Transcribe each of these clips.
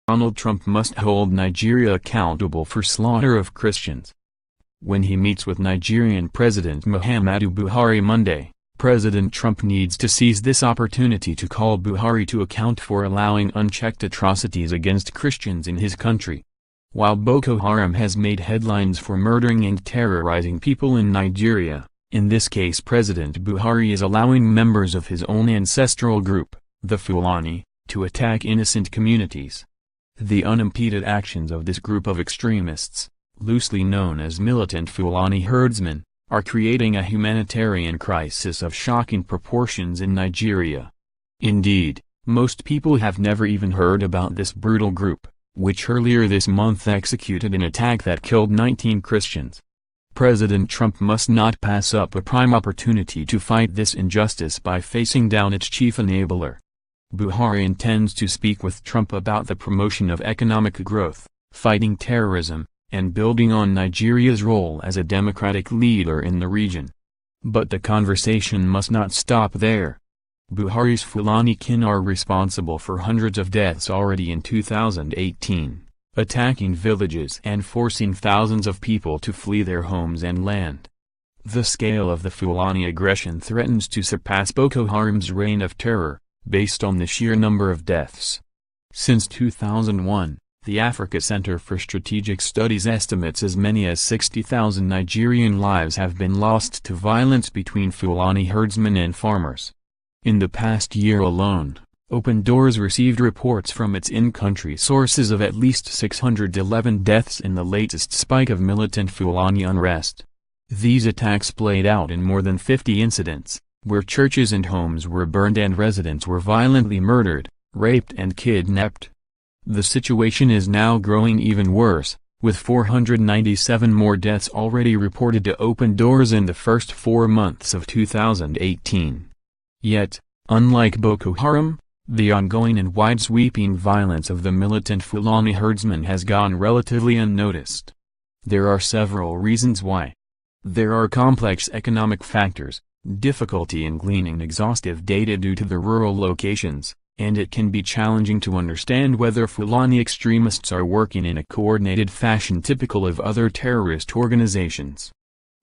Donald Trump must hold Nigeria accountable for slaughter of Christians. When he meets with Nigerian President Muhammadu Buhari Monday, President Trump needs to seize this opportunity to call Buhari to account for allowing unchecked atrocities against Christians in his country. While Boko Haram has made headlines for murdering and terrorizing people in Nigeria, in this case President Buhari is allowing members of his own ancestral group, the Fulani, to attack innocent communities. The unimpeded actions of this group of extremists, loosely known as militant Fulani herdsmen, are creating a humanitarian crisis of shocking proportions in Nigeria. Indeed, most people have never even heard about this brutal group, which earlier this month executed an attack that killed 19 Christians. President Trump must not pass up a prime opportunity to fight this injustice by facing down its chief enabler. Buhari intends to speak with Trump about the promotion of economic growth, fighting terrorism, and building on Nigeria's role as a democratic leader in the region. But the conversation must not stop there. Buhari's Fulani kin are responsible for hundreds of deaths already in 2018, attacking villages and forcing thousands of people to flee their homes and land. The scale of the Fulani aggression threatens to surpass Boko Haram's reign of terror, based on the sheer number of deaths. Since 2001, the Africa Center for Strategic Studies estimates as many as 60,000 Nigerian lives have been lost to violence between Fulani herdsmen and farmers. In the past year alone, Open Doors received reports from its in-country sources of at least 611 deaths in the latest spike of militant Fulani unrest. These attacks played out in more than 50 incidents, where churches and homes were burned and residents were violently murdered, raped and kidnapped. The situation is now growing even worse, with 497 more deaths already reported to Open Doors in the first 4 months of 2018. Yet, unlike Boko Haram, the ongoing and wide-sweeping violence of the militant Fulani herdsmen has gone relatively unnoticed. There are several reasons why. There are complex economic factors, difficulty in gleaning exhaustive data due to the rural locations, and it can be challenging to understand whether Fulani extremists are working in a coordinated fashion typical of other terrorist organizations.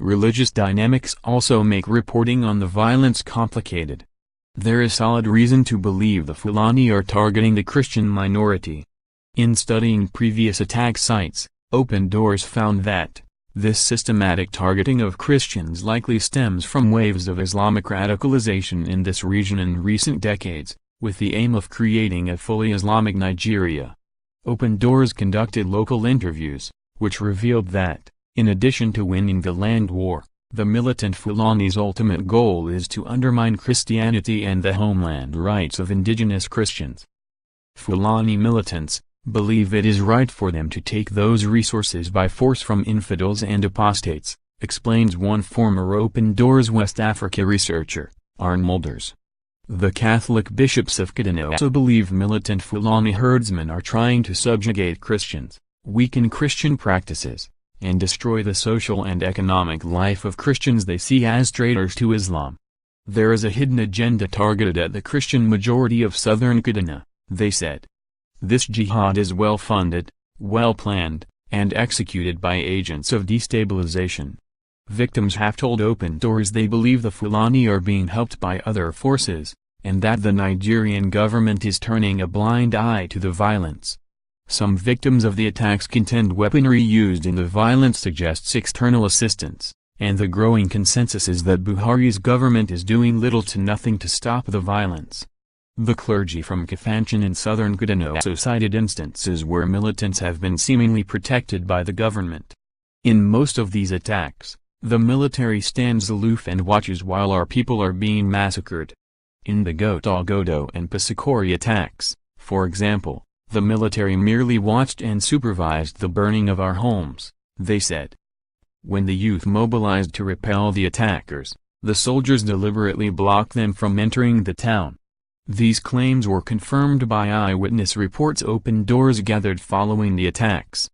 Religious dynamics also make reporting on the violence complicated. There is solid reason to believe the Fulani are targeting the Christian minority. In studying previous attack sites, Open Doors found that this systematic targeting of Christians likely stems from waves of Islamic radicalization in this region in recent decades, with the aim of creating a fully Islamic Nigeria. Open Doors conducted local interviews, which revealed that, in addition to winning the land war, the militant Fulani's ultimate goal is to undermine Christianity and the homeland rights of indigenous Christians. Fulani militants believe it is right for them to take those resources by force from infidels and apostates, explains one former Open Doors West Africa researcher, Arne Mulders. The Catholic bishops of Kaduna also believe militant Fulani herdsmen are trying to subjugate Christians, weaken Christian practices, and destroy the social and economic life of Christians they see as traitors to Islam. There is a hidden agenda targeted at the Christian majority of southern Kaduna, they said. This jihad is well-funded, well-planned, and executed by agents of destabilization. Victims have told Open Doors they believe the Fulani are being helped by other forces, and that the Nigerian government is turning a blind eye to the violence. Some victims of the attacks contend weaponry used in the violence suggests external assistance, and the growing consensus is that Buhari's government is doing little to nothing to stop the violence. The clergy from Kafanchan in southern Kaduna also cited instances where militants have been seemingly protected by the government. In most of these attacks, the military stands aloof and watches while our people are being massacred. In the Goto and Pasikori attacks, for example, the military merely watched and supervised the burning of our homes, they said. When the youth mobilized to repel the attackers, the soldiers deliberately blocked them from entering the town. These claims were confirmed by eyewitness reports Open Doors gathered following the attacks.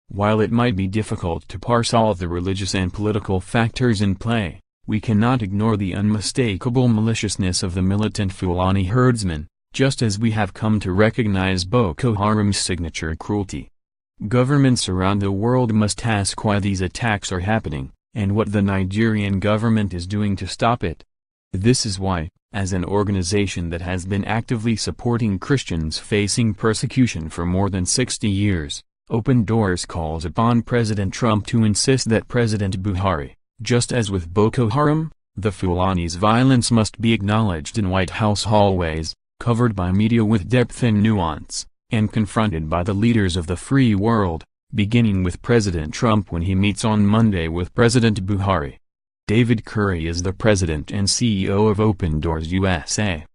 While it might be difficult to parse all the religious and political factors in play, we cannot ignore the unmistakable maliciousness of the militant Fulani herdsmen, just as we have come to recognize Boko Haram's signature cruelty. Governments around the world must ask why these attacks are happening, and what the Nigerian government is doing to stop it. This is why, as an organization that has been actively supporting Christians facing persecution for more than 60 years, Open Doors calls upon President Trump to insist that President Buhari, just as with Boko Haram, the Fulani's violence must be acknowledged in White House hallways, covered by media with depth and nuance, and confronted by the leaders of the free world, beginning with President Trump when he meets on Monday with President Buhari. David Curry is the president and CEO of Open Doors USA.